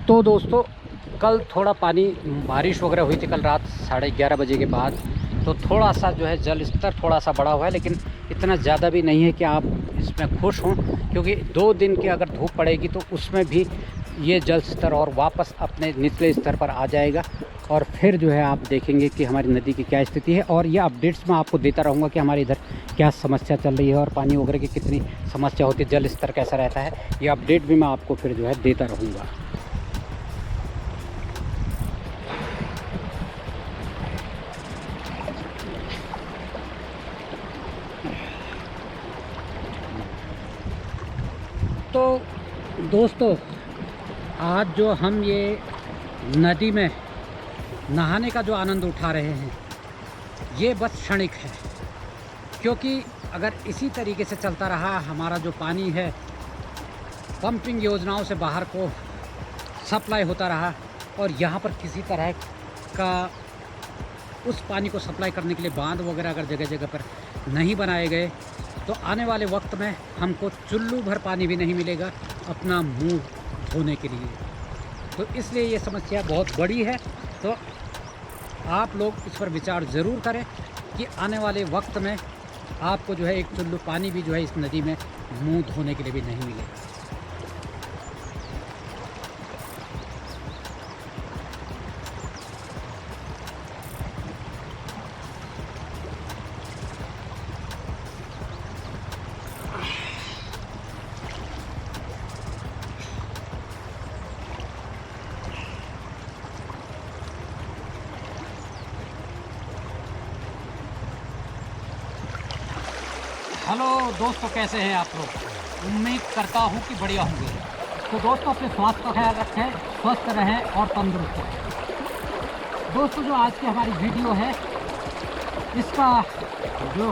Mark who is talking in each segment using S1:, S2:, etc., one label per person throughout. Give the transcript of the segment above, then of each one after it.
S1: तो दोस्तों कल थोड़ा पानी बारिश वगैरह हुई थी कल रात 11:30 बजे के बाद। तो थोड़ा सा जो है जल स्तर थोड़ा सा बढ़ा हुआ है, लेकिन इतना ज़्यादा भी नहीं है कि आप इसमें खुश हों, क्योंकि 2 दिन की अगर धूप पड़ेगी तो उसमें भी ये जल स्तर और वापस अपने निचले स्तर पर आ जाएगा। और फिर जो है आप देखेंगे कि हमारी नदी की क्या स्थिति है, और ये अपडेट्स मैं आपको देता रहूँगा कि हमारे इधर क्या समस्या चल रही है और पानी वगैरह की कितनी समस्या होती है, जल स्तर कैसा रहता है, ये अपडेट भी मैं आपको फिर जो है देता रहूँगा। तो दोस्तों आज जो हम ये नदी में नहाने का जो आनंद उठा रहे हैं ये बस क्षणिक है, क्योंकि अगर इसी तरीके से चलता रहा हमारा जो पानी है पंपिंग योजनाओं से बाहर को सप्लाई होता रहा और यहाँ पर किसी तरह का उस पानी को सप्लाई करने के लिए बांध वगैरह अगर जगह जगह पर नहीं बनाए गए तो आने वाले वक्त में हमको चुल्लू भर पानी भी नहीं मिलेगा अपना मुंह धोने के लिए। तो इसलिए ये समस्या बहुत बड़ी है। तो आप लोग इस पर विचार ज़रूर करें कि आने वाले वक्त में आपको जो है एक चुल्लू पानी भी जो है इस नदी में मुंह धोने के लिए भी नहीं मिलेगा। हेलो दोस्तों, कैसे हैं आप लोग? उम्मीद करता हूँ कि बढ़िया होंगे। तो दोस्तों अपने स्वास्थ्य का ख्याल रखें, स्वस्थ रहें और तंदुरुस्त रहें। दोस्तों जो आज की हमारी वीडियो है इसका जो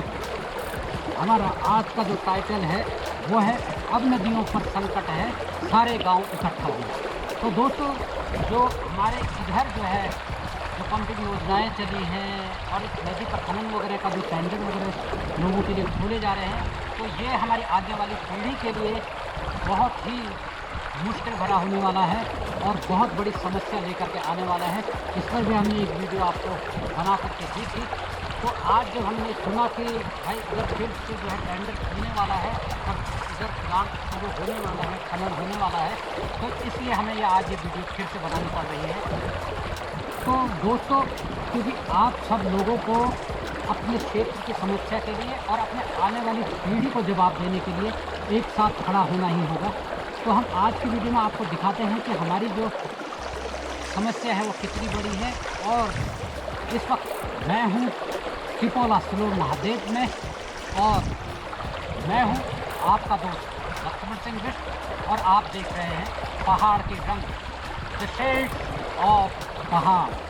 S1: हमारा आज का जो टाइटल है वो है अब नदियों पर संकट है, सारे गांव इकट्ठा हुए। तो दोस्तों जो हमारे इधर जो है जो पंपिंग योजनाएँ चली हैं और इस नदी पर खनन वगैरह का जो टेंडर वगैरह लोगों के लिए खोले जा रहे हैं, तो ये हमारी आगे वाली पीढ़ी के लिए बहुत ही मुश्किल भरा होने वाला है और बहुत बड़ी समस्या लेकर के आने वाला है। इस पर भी हमने एक वीडियो आपको बना करके दी थी। तो आज जब हमने सुना कि भाई अगर फिर से जो है टेंडर खुलने वाला है और इधर प्लांट शुरू होने वाला है, खनन होने वाला है, तो इसलिए हमें ये आज ये वीडियो फिर से बनानी पड़ रही है। तो दोस्तों क्योंकि आप सब लोगों को अपने क्षेत्र की समस्या के लिए और अपने आने वाली पीढ़ी को जवाब देने के लिए एक साथ खड़ा होना ही होगा। तो हम आज की वीडियो में आपको दिखाते हैं कि हमारी जो समस्या है वो कितनी बड़ी है। और इस वक्त मैं हूँ टिपोला सिलोर महादेव में और मैं हूँ आपका दोस्त लक्ष्मण सिंह बिष्ट और आप देख रहे हैं पहाड़ के रंग, द शेड्स ऑफ पहाड़।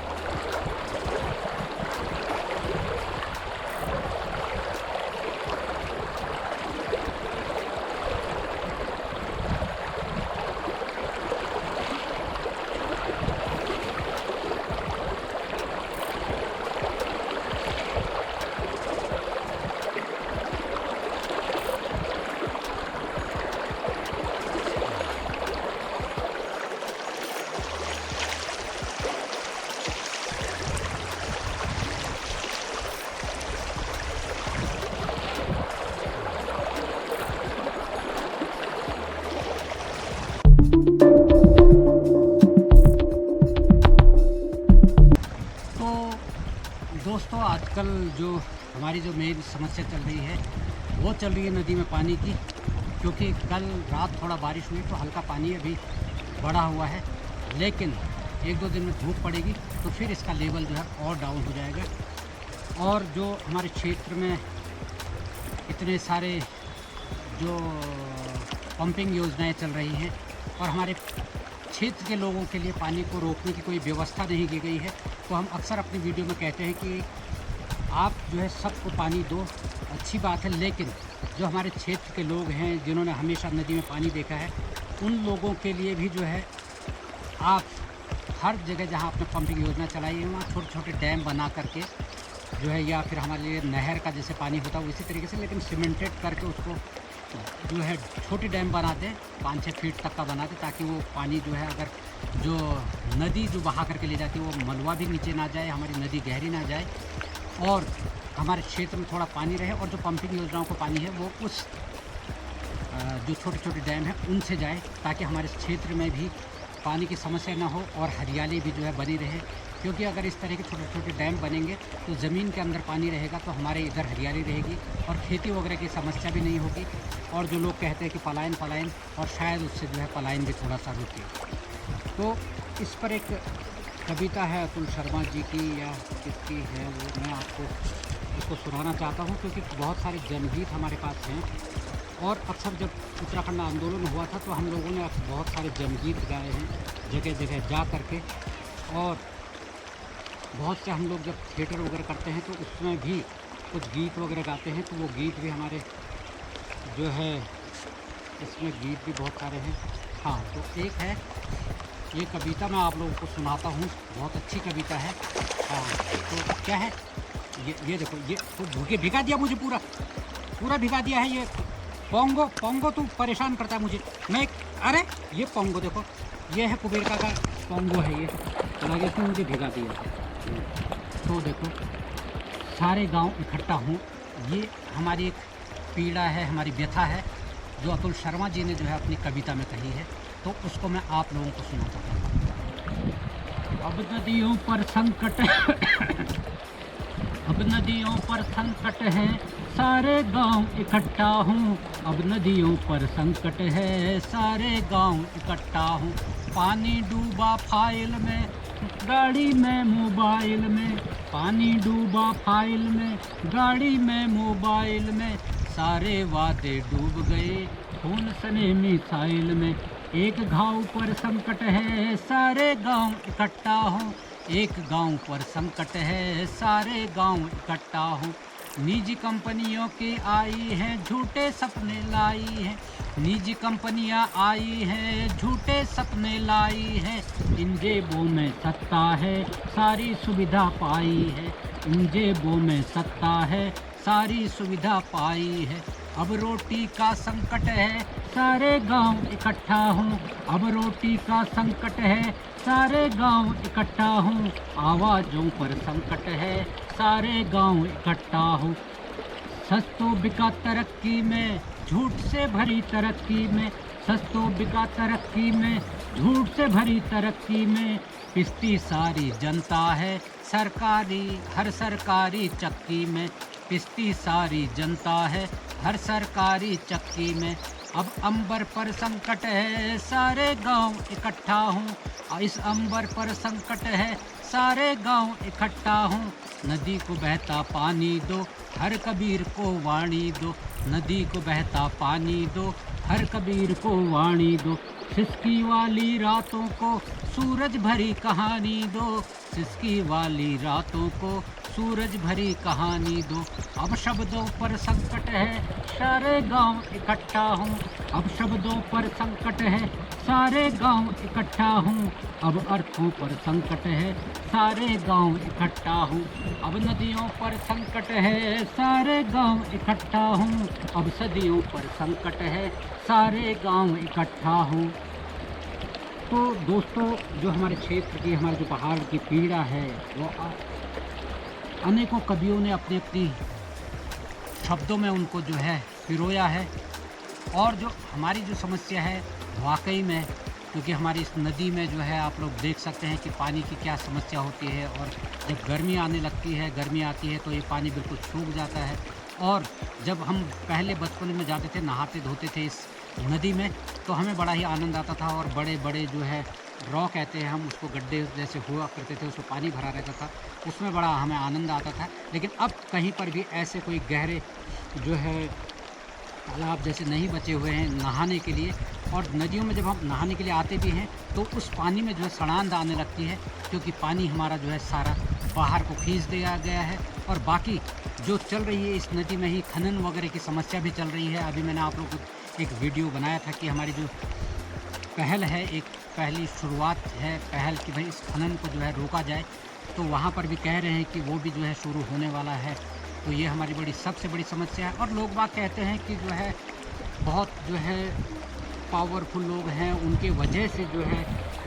S1: दोस्तों आजकल जो हमारी जो मेन समस्या चल रही है वो चल रही है नदी में पानी की, क्योंकि कल रात थोड़ा बारिश हुई तो हल्का पानी अभी बढ़ा हुआ है, लेकिन 1-2 दिन में धूप पड़ेगी तो फिर इसका लेवल जो है और डाउन हो जाएगा। और जो हमारे क्षेत्र में इतने सारे जो पंपिंग योजनाएं चल रही हैं और हमारे क्षेत्र के लोगों के लिए पानी को रोकने की कोई व्यवस्था नहीं की गई है, तो हम अक्सर अपनी वीडियो में कहते हैं कि आप जो है सबको पानी दो, अच्छी बात है, लेकिन जो हमारे क्षेत्र के लोग हैं जिन्होंने हमेशा नदी में पानी देखा है उन लोगों के लिए भी जो है आप हर जगह जहां आपने पंपिंग योजना चलाई है वहाँ छोटे छोटे डैम बना करके जो है, या फिर हमारे लिए नहर का जैसे पानी होता है उसी तरीके से, लेकिन सीमेंटेड करके उसको जो है छोटे डैम बनाते, 5-6 फीट तक का बनाते, ताकि वो पानी जो है अगर जो नदी जो बहा करके ले जाती है वो मलबा भी नीचे ना जाए, हमारी नदी गहरी ना जाए और हमारे क्षेत्र में थोड़ा पानी रहे, और जो पंपिंग योजनाओं को पानी है वो उस जो छोटे छोटे डैम हैं उनसे जाए, ताकि हमारे क्षेत्र में भी पानी की समस्या ना हो और हरियाली भी जो है बनी रहे। क्योंकि अगर इस तरह के छोटे छोटे डैम बनेंगे तो ज़मीन के अंदर पानी रहेगा तो हमारे इधर हरियाली रहेगी और खेती वगैरह की समस्या भी नहीं होगी। और जो लोग कहते हैं कि पलायन, और शायद उससे जो है पलायन भी थोड़ा सा रुके। तो इस पर एक कविता है अतुल शर्मा जी की या किसकी है वो मैं आपको इसको सुनाना चाहता हूँ, क्योंकि बहुत सारे जनगीत हमारे पास हैं। और अक्सर जब उत्तराखंड आंदोलन हुआ था तो हम लोगों ने बहुत सारे जनगीत गाए हैं जगह जगह जा कर के, और बहुत से हम लोग जब थिएटर वगैरह करते हैं तो उसमें भी कुछ गीत वगैरह गाते हैं, तो वो गीत भी हमारे जो है इसमें गीत भी बहुत सारे हैं। हाँ, तो एक है ये कविता मैं आप लोगों को सुनाता हूँ, बहुत अच्छी कविता है। हाँ, तो क्या है ये देखो, ये तो भिगा दिया मुझे, पूरा भिगा दिया है ये पोंगो तू परेशान करता है मुझे। अरे ये पोंगो देखो, ये है कुबेर का पोंगो है, ये लगे तो मुझे भिगा दिया है। तो देखो, सारे गांव इकट्ठा हूँ, ये हमारी एक पीड़ा है, हमारी व्यथा है जो अतुल शर्मा जी ने जो है अपनी कविता में कही है, तो उसको मैं आप लोगों को सुना चाहता हूँ। अब नदियों पर संकट अब नदियों पर संकट है, सारे गांव इकट्ठा हूँ। अब नदियों पर संकट है, सारे गांव इकट्ठा हूँ। पानी डूबा फाइल में, गाड़ी में मोबाइल में, पानी डूबा फाइल में, गाड़ी में मोबाइल में, सारे वादे डूब गए खून सने मिसाइल में। एक घाव पर संकट है, सारे गांव इकट्ठा हूँ। एक गांव पर संकट है, सारे गांव इकट्ठा हूँ। निजी कंपनियों की आई हैं, झूठे सपने लाई हैं। निजी कंपनियां आई हैं, झूठे सपने लाई हैं। इन जेबों में सत्ता है, सारी सुविधा पाई है। इन जेबों में सत्ता है, सारी सुविधा पाई है। अब रोटी का संकट है, सारे गांव इकट्ठा हूँ। अब रोटी का संकट है, सारे गांव इकट्ठा हूँ। आवाज़ों पर संकट है, सारे गांव इकट्ठा हूँ। सस्तो बिका तरक्की में, झूठ से भरी तरक्की में। सस्तो बिका तरक्की में, झूठ से भरी तरक्की में। पिसती सारी जनता है, हर सरकारी चक्की में। पिसती सारी जनता है, हर सरकारी चक्की में। अब अंबर पर संकट है, सारे गांव इकट्ठा हूँ। इस अंबर पर संकट है, सारे गांव इकट्ठा हूँ। नदी को बहता पानी दो, हर कबीर को वाणी दो। नदी को बहता पानी दो, हर कबीर को वाणी दो। सिसकी वाली रातों को सूरज भरी कहानी दो। सिसकी वाली रातों को सूरज भरी कहानी दो। अब शब्दों पर संकट है, सारे गांव इकट्ठा हूँ। अब शब्दों पर संकट है, सारे गांव इकट्ठा हूँ। अब अर्थों पर संकट है, सारे गांव इकट्ठा हूँ। अब नदियों पर संकट है, सारे गांव इकट्ठा हूँ। अब सदियों पर संकट है, सारे गांव इकट्ठा हूँ। तो दोस्तों, जो हमारे क्षेत्र की, हमारे जो पहाड़ की पीड़ा है, वो अनेकों कवियों ने अपनी अपनी शब्दों में उनको जो है पिरोया है। और जो हमारी जो समस्या है वाकई में, क्योंकि हमारी इस नदी में जो है आप लोग देख सकते हैं कि पानी की क्या समस्या होती है। और जब गर्मी आने लगती है, गर्मी आती है तो ये पानी बिल्कुल सूख जाता है। और जब हम पहले बचपन में जाते थे, नहाते धोते थे इस नदी में, तो हमें बड़ा ही आनंद आता था। और बड़े बड़े जो है रॉ कहते हैं हम उसको, गड्ढे जैसे हुआ करते थे, उसमें पानी भरा रहता था, उसमें बड़ा हमें आनंद आता था। लेकिन अब कहीं पर भी ऐसे कोई गहरे जो है तालाब जैसे नहीं बचे हुए हैं नहाने के लिए। और नदियों में जब हम नहाने के लिए आते भी हैं तो उस पानी में जो है सड़ांध आने लगती है, क्योंकि पानी हमारा जो है सारा बाहर को खींच दिया गया है। और बाकी जो चल रही है इस नदी में ही खनन वगैरह की समस्या भी चल रही है। अभी मैंने आप लोगों को एक वीडियो बनाया था कि हमारी जो पहल है, एक पहली शुरुआत है पहल कि भाई इस खनन को जो है रोका जाए, तो वहाँ पर भी कह रहे हैं कि वो भी जो है शुरू होने वाला है। तो ये हमारी सबसे बड़ी समस्या है। और लोग बात कहते हैं कि जो है बहुत जो है पावरफुल लोग हैं, उनके वजह से जो है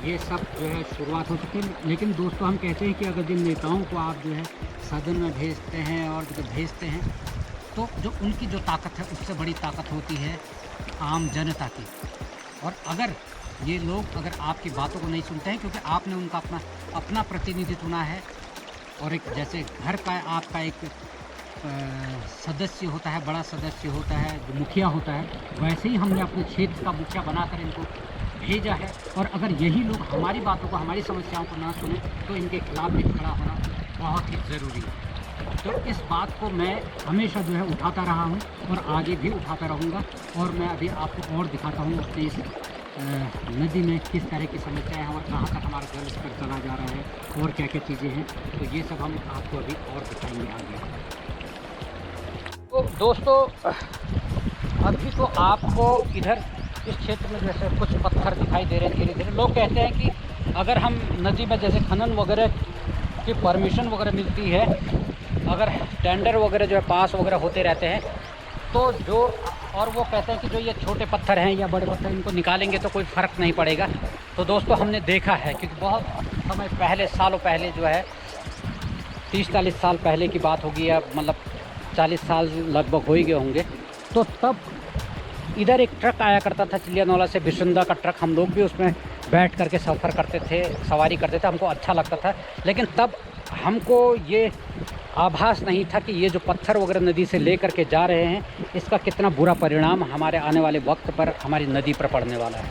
S1: ये सब जो है शुरुआत हो चुकी है। लेकिन दोस्तों हम कहते हैं कि अगर जिन नेताओं को आप जो है सदन में भेजते हैं और जब भेजते हैं तो जो उनकी जो ताकत है उससे बड़ी ताकत होती है आम जनता की। और अगर ये लोग अगर आपकी बातों को नहीं सुनते हैं, क्योंकि आपने उनका अपना प्रतिनिधि चुना है, और एक जैसे घर का आपका एक सदस्य होता है, बड़ा सदस्य होता है, जो मुखिया होता है, वैसे ही हमने अपने क्षेत्र का मुखिया बनाकर इनको भेजा है। और अगर यही लोग हमारी बातों को, हमारी समस्याओं को ना सुने तो इनके खिलाफ भी खड़ा होना बहुत ही ज़रूरी है। तो इस बात को मैं हमेशा जो है उठाता रहा हूँ और आगे भी उठाता रहूँगा। और मैं अभी आपको और दिखाता हूँ अपने इस नदी में किस तरह की समस्याएं हैं और कहाँ तक हमारा जल स्तर चला जा रहा है और क्या क्या चीज़ें हैं। तो ये सब हम आपको अभी और दिखाएंगे आगे। तो दोस्तों अभी तो आपको इधर इस क्षेत्र में जैसे कुछ पत्थर दिखाई दे रहे हैं धीरे धीरे। लोग कहते हैं कि अगर हम नदी में जैसे खनन वगैरह की परमिशन वगैरह मिलती है, अगर टेंडर वगैरह जो है पास वगैरह होते रहते हैं, तो जो और वो कहते हैं कि जो ये छोटे पत्थर हैं या बड़े पत्थर इनको निकालेंगे तो कोई फ़र्क नहीं पड़ेगा। तो दोस्तों हमने देखा है, क्योंकि बहुत समय पहले, सालों पहले जो है 30-40 साल पहले की बात होगी, या मतलब 40 साल लगभग हो ही गए होंगे। तो तब इधर एक ट्रक आया करता था चिलियानौला से, बिशुंदा का ट्रक। हम लोग भी उसमें बैठ करके सफ़र करते थे, सवारी करते थे, हमको अच्छा लगता था। लेकिन तब हमको ये आभास नहीं था कि ये जो पत्थर वगैरह नदी से ले करके जा रहे हैं, इसका कितना बुरा परिणाम हमारे आने वाले वक्त पर हमारी नदी पर पड़ने वाला है।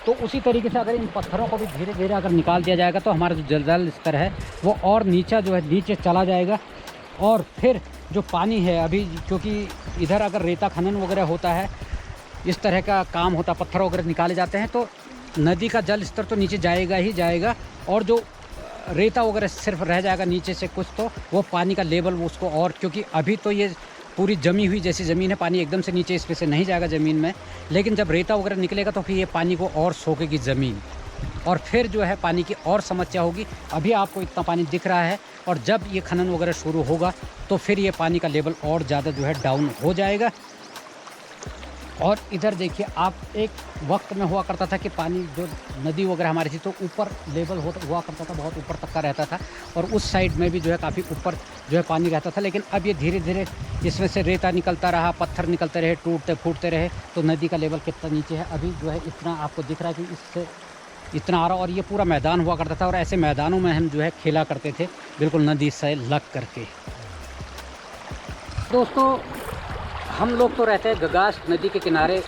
S1: तो उसी तरीके से अगर इन पत्थरों को भी धीरे धीरे अगर निकाल दिया जाएगा तो हमारा जो जल स्तर है वो और नीचा जो है नीचे चला जाएगा। और फिर जो पानी है अभी, क्योंकि इधर अगर रेता खनन वगैरह होता है, इस तरह का काम होता, पत्थर वगैरह निकाले जाते हैं, तो नदी का जल स्तर तो नीचे जाएगा ही जाएगा, और जो रेता वगैरह सिर्फ रह जाएगा नीचे से कुछ, तो वो पानी का लेवल उसको और, क्योंकि अभी तो ये पूरी जमी हुई जैसी ज़मीन है, पानी एकदम से नीचे इस पे से नहीं जाएगा ज़मीन में, लेकिन जब रेता वगैरह निकलेगा तो फिर ये पानी को और सोखेगी ज़मीन, और फिर जो है पानी की और समस्या होगी। अभी आपको इतना पानी दिख रहा है, और जब ये खनन वगैरह शुरू होगा तो फिर ये पानी का लेवल और ज़्यादा जो है डाउन हो जाएगा। और इधर देखिए आप, एक वक्त में हुआ करता था कि पानी जो नदी वगैरह हमारी थी तो ऊपर लेवल हुआ करता था, बहुत ऊपर तक का रहता था, और उस साइड में भी जो है काफ़ी ऊपर जो है पानी रहता था। लेकिन अब ये धीरे धीरे इसमें से रेता निकलता रहा, पत्थर निकलते रहे, टूटते फूटते रहे, तो नदी का लेवल कितना नीचे है अभी जो है इतना आपको दिख रहा है कि इससे इतना आ रहा। और ये पूरा मैदान हुआ करता था, और ऐसे मैदानों में हम जो है खेला करते थे बिल्कुल नदी से लग करके। दोस्तों हम लोग तो रहते हैं गगास नदी के किनारे,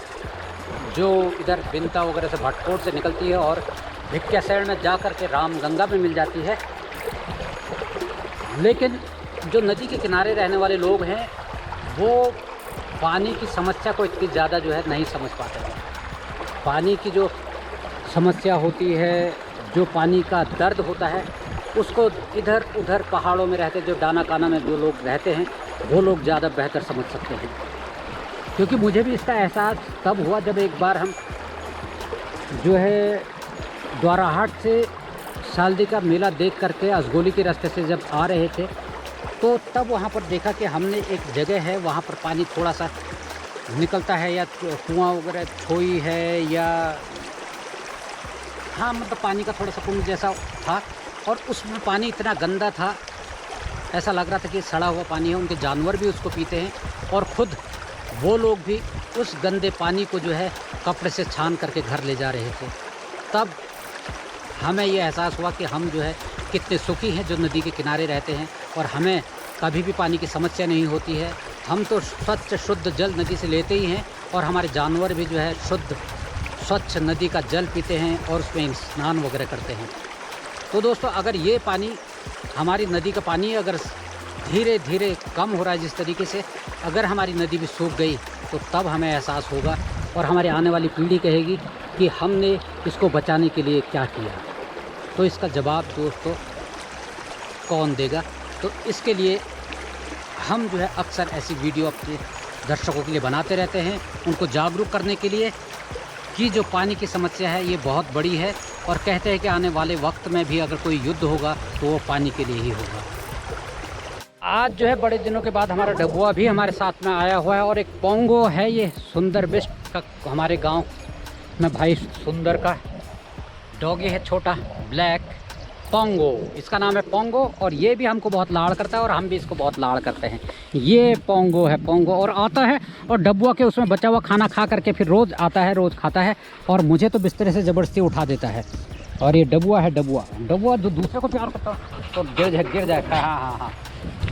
S1: जो इधर बिनता वगैरह से भटकोट से निकलती है और भिक्यासैण में जा कर के रामगंगा में मिल जाती है। लेकिन जो नदी के किनारे रहने वाले लोग हैं वो पानी की समस्या को इतनी ज़्यादा जो है नहीं समझ पाते हैं। पानी की जो समस्या होती है, जो पानी का दर्द होता है, उसको इधर उधर पहाड़ों में रहते, जो डाना काना में जो लोग रहते हैं, वो लोग ज़्यादा बेहतर समझ सकते हैं। क्योंकि मुझे भी इसका एहसास तब हुआ जब एक बार हम जो है द्वाराहाट से सालदी का मेला देख करके असगोली के रास्ते से जब आ रहे थे, तो तब वहाँ पर देखा कि हमने एक जगह है वहाँ पर पानी थोड़ा सा निकलता है, या कुआं वगैरह छोई है, या हाँ मतलब पानी का थोड़ा सा कुंड जैसा था, और उसमें पानी इतना गंदा था, ऐसा लग रहा था कि सड़ा हुआ पानी है। उनके जानवर भी उसको पीते हैं, और ख़ुद वो लोग भी उस गंदे पानी को जो है कपड़े से छान करके घर ले जा रहे थे। तब हमें ये एहसास हुआ कि हम जो है कितने सुखी हैं जो नदी के किनारे रहते हैं, और हमें कभी भी पानी की समस्या नहीं होती है। हम तो स्वच्छ शुद्ध जल नदी से लेते ही हैं, और हमारे जानवर भी जो है स्वच्छ नदी का जल पीते हैं और उसमें स्नान वगैरह करते हैं। तो दोस्तों अगर ये पानी, हमारी नदी का पानी अगर धीरे धीरे कम हो रहा है जिस तरीके से, अगर हमारी नदी भी सूख गई तो तब हमें एहसास होगा, और हमारी आने वाली पीढ़ी कहेगी कि हमने इसको बचाने के लिए क्या किया। तो इसका जवाब दोस्तों कौन देगा? तो इसके लिए हम जो है अक्सर ऐसी वीडियो अपने दर्शकों के लिए बनाते रहते हैं, उनको जागरूक करने के लिए कि जो पानी की समस्या है ये बहुत बड़ी है, और कहते हैं कि आने वाले वक्त में भी अगर कोई युद्ध होगा तो वो पानी के लिए ही होगा। आज जो है बड़े दिनों के बाद हमारा डबुआ भी हमारे साथ में आया हुआ है और एक पोंगो है, ये सुंदर बेस्ट का हमारे गांव में भाई सुंदर का डॉगी है, छोटा ब्लैक पोंगो, इसका नाम है पोंगो। और ये भी हमको बहुत लाड़ करता है और हम भी इसको बहुत लाड़ करते हैं। ये पोंगो है, पोंगो, और आता है और डबुआ के उसमें बचा हुआ खाना खा करके फिर रोज़ आता है, रोज़ खाता है और मुझे तो बिस्तर से ज़बरदस्ती उठा देता है। और ये डबुआ है, डबुआ डबुआ जो दूसरे को प्यार करता है तो गिर जाएगा। हाँ हाँ हाँ,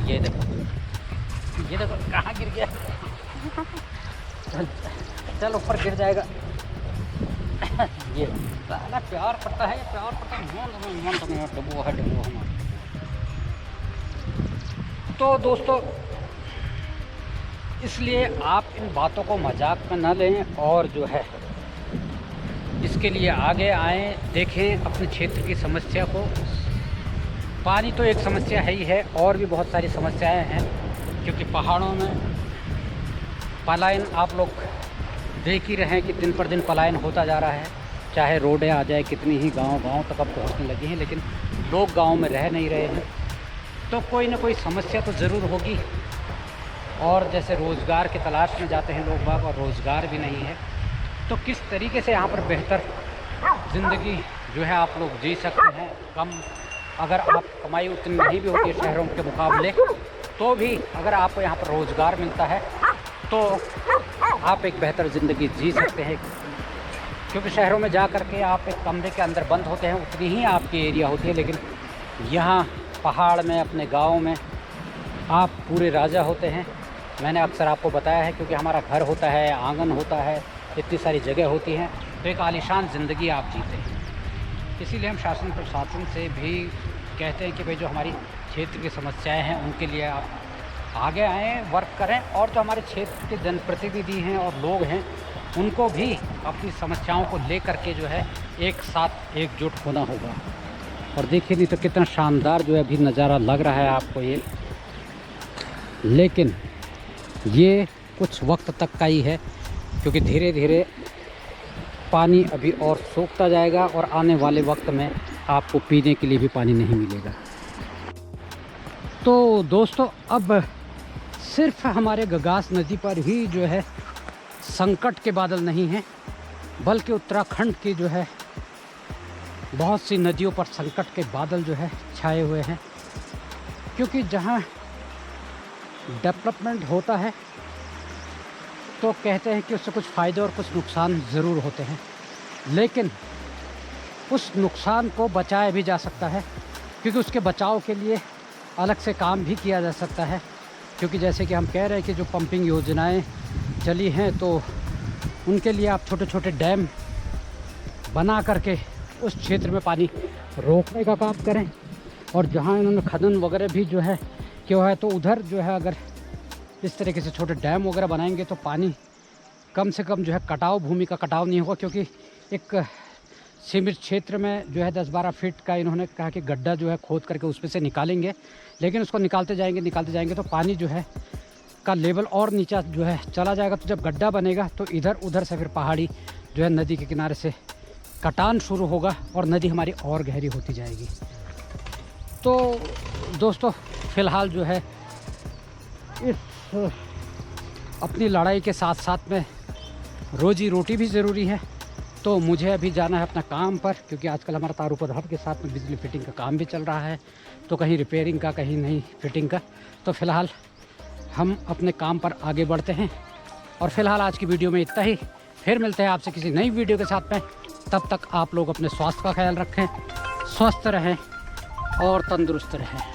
S1: ये देखो कहाँ गिर गया। चल ऊपर गिर जाएगा। ये साला प्यार करता है, प्यार करता है, डबुआ है, डबुआ हमारा। तो दोस्तों इसलिए आप इन बातों को मजाक में न लें और जो है इसके लिए आगे आएँ, देखें अपने क्षेत्र की समस्या को। पानी तो एक समस्या है ही है, और भी बहुत सारी समस्याएं हैं, क्योंकि पहाड़ों में पलायन आप लोग देख ही रहे हैं कि दिन पर दिन पलायन होता जा रहा है। चाहे रोडें आ जाए, कितनी ही गांव तक अब पहुंचने लगी हैं, लेकिन लोग गांव में रह नहीं रहे हैं। तो कोई ना कोई समस्या तो ज़रूर होगी। और जैसे रोज़गार की तलाश में जाते हैं लोग बाग और रोज़गार भी नहीं है, तो किस तरीके से यहाँ पर बेहतर ज़िंदगी जो है आप लोग जी सकते हैं। कम अगर आप कमाई उतनी नहीं भी होती है शहरों के मुकाबले, तो भी अगर आपको यहाँ पर रोज़गार मिलता है तो आप एक बेहतर ज़िंदगी जी सकते हैं। क्योंकि शहरों में जा कर के आप एक कमरे के अंदर बंद होते हैं, उतनी ही आपकी एरिया होती है, लेकिन यहाँ पहाड़ में अपने गांव में आप पूरे राजा होते हैं। मैंने अक्सर आपको बताया है, क्योंकि हमारा घर होता है, आंगन होता है, इतनी सारी जगह होती हैं, तो एक आलीशान ज़िंदगी आप जीते हैं। इसीलिए हम शासन प्रशासन से भी कहते हैं कि भाई जो हमारी क्षेत्र की समस्याएं हैं उनके लिए आप आगे आएँ, वर्क करें। और जो हमारे क्षेत्र के जनप्रतिनिधि हैं और लोग हैं, उनको भी अपनी समस्याओं को लेकर के जो है एक साथ एकजुट होना होगा। और देखिए नहीं तो कितना शानदार जो है अभी नज़ारा लग रहा है आपको ये, लेकिन ये कुछ वक्त तक का ही है, क्योंकि धीरे धीरे पानी अभी और सूखता जाएगा और आने वाले वक्त में आपको पीने के लिए भी पानी नहीं मिलेगा। तो दोस्तों अब सिर्फ हमारे गगास नदी पर ही जो है संकट के बादल नहीं हैं, बल्कि उत्तराखंड की जो है बहुत सी नदियों पर संकट के बादल जो है छाए हुए हैं। क्योंकि जहाँ डेवलपमेंट होता है तो कहते हैं कि उससे कुछ फ़ायदे और कुछ नुकसान ज़रूर होते हैं, लेकिन उस नुकसान को बचाया भी जा सकता है, क्योंकि उसके बचाव के लिए अलग से काम भी किया जा सकता है। क्योंकि जैसे कि हम कह रहे हैं कि जो पंपिंग योजनाएं चली हैं, तो उनके लिए आप छोटे छोटे डैम बना करके उस क्षेत्र में पानी रोकने का काम करें। और जहाँ इन्होंने खनन वगैरह भी जो है क्यों है, तो उधर जो है अगर इस तरीके से छोटे डैम वगैरह बनाएंगे तो पानी कम से कम जो है कटाव, भूमि का कटाव नहीं होगा। क्योंकि एक सीमित क्षेत्र में जो है 10-12 फीट का इन्होंने कहा कि गड्ढा जो है खोद करके उसमें से निकालेंगे, लेकिन उसको निकालते जाएंगे तो पानी जो है का लेवल और नीचा जो है चला जाएगा। तो जब गड्ढा बनेगा तो इधर उधर से फिर पहाड़ी जो है नदी के किनारे से कटान शुरू होगा और नदी हमारी और गहरी होती जाएगी। तो दोस्तों फ़िलहाल जो है इस अपनी लड़ाई के साथ साथ में रोजी रोटी भी ज़रूरी है। तो मुझे अभी जाना है अपना काम पर, क्योंकि आजकल हमारा तारू पधार के साथ में बिजली फिटिंग का काम भी चल रहा है, तो कहीं रिपेयरिंग का, कहीं नहीं फिटिंग का। तो फ़िलहाल हम अपने काम पर आगे बढ़ते हैं। और फ़िलहाल आज की वीडियो में इतना ही, फिर मिलते हैं आपसे किसी नई वीडियो के साथ में। तब तक आप लोग अपने स्वास्थ्य का ख्याल रखें, स्वस्थ रहें और तंदुरुस्त रहें।